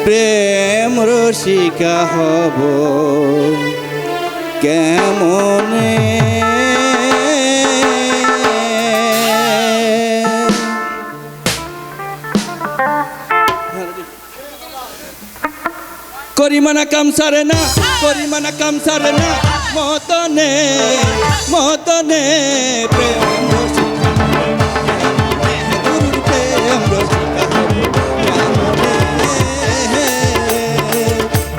প্রেম রসিকা হব কেমনে। করিমানা কাম সারে না, করিমানা কাম সারে না, মদনে মদনে প্রেম রসিকা গুরুর প্রেম রসিকা হব কেমনে।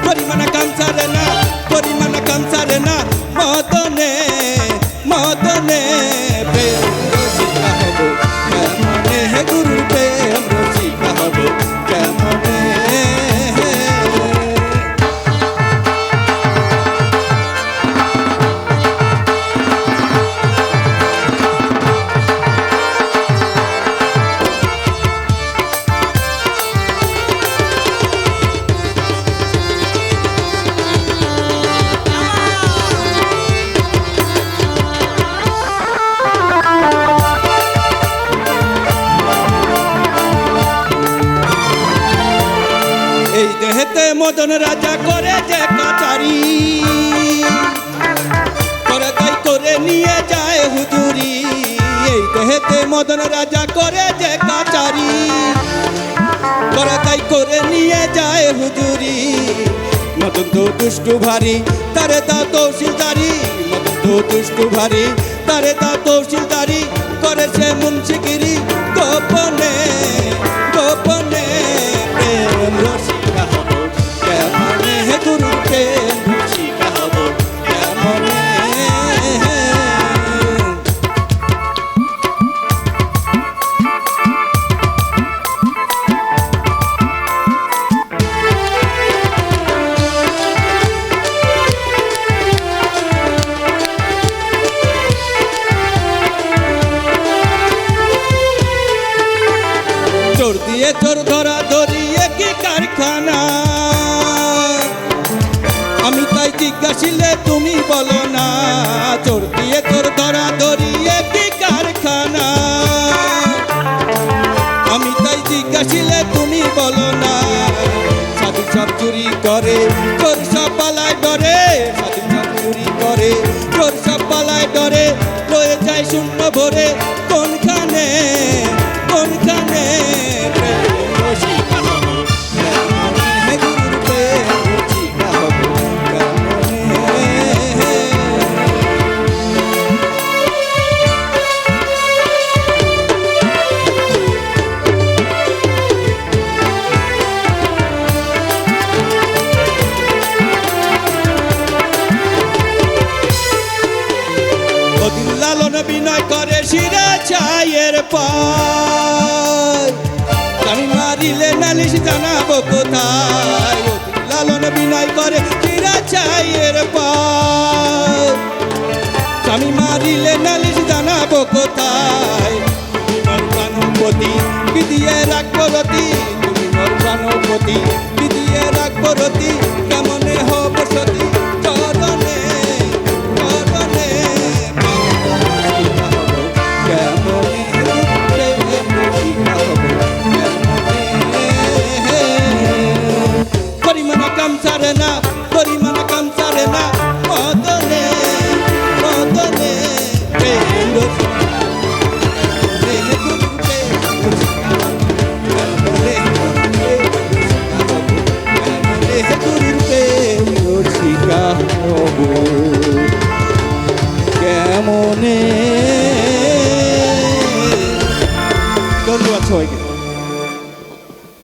করিমানা কাম সারে না, করিমানা কাম সারে না, মদনে মদনে প্রেম রসিকা হব কেমনে। গুরুর প্রেম রসিকা হব কেমনে। এই দেহেতে মদন রাজা করে যে কাচারি, করে তাই করে নিয়ে যায় হুজুরি। এই দেহেতে মদন রাজা করে যে কাচারি, করে তাই করে নিয়ে যায় হুজুরি। মদন তো দুষ্টু ভারী, তারে তা তহসিলদারি। মদন তো দুষ্টু ভারী, তারে তা তহসিলদারি। করে সে মুন্সিগিরি গোপনে গোপনে প্রেম রসিকা হব কেমনে। গুরুর প্রেম রসিকা হব কেমনে। চোর দিয়ে চোর ধরা ধরিয়ে কি কারখানা, আমি তাই জিজ্ঞাসিলে তুমি বলো না। চোর দিয়ে চোর ধরা ধরিয়ে কি কারখানা, আমি তাই জিজ্ঞাসিলে তুমি বলো না। সাধু সব চুরি করে, চোর সব পালায় ডরে। সাধু সব চুরি করে, চোর সব পালায় ডরে। রয়ে যায় শূন্য ভরে কোনখানে কোনখানে প্রেম রসিকা হব কেমনে। গুরুর প্রেম রসিকা হব কেমনে। অদিন লালন বিনয় করে শিরা ছায়ের পায়, আমি মারিলে নালিশ জানাবো কোথায়। অদিন লালন বিনয় করে শিরা ছায়ের পায়, আমি মারিলে নালিশ জানাবো কোথায়। তুমি মোর প্রাণপতি বিধিয়ে রাখবো রতি, তুমি মোর প্রাণপতি বিধিয়ে রাখবো রতি। কেমনে হব সতী চরণে চরণে করিমানা কাম সারে না, করিমানা কাম সারে না, মদনে মদনে প্রেম রসিকা গুরুর প্রেম রসিকা হব কেমনে।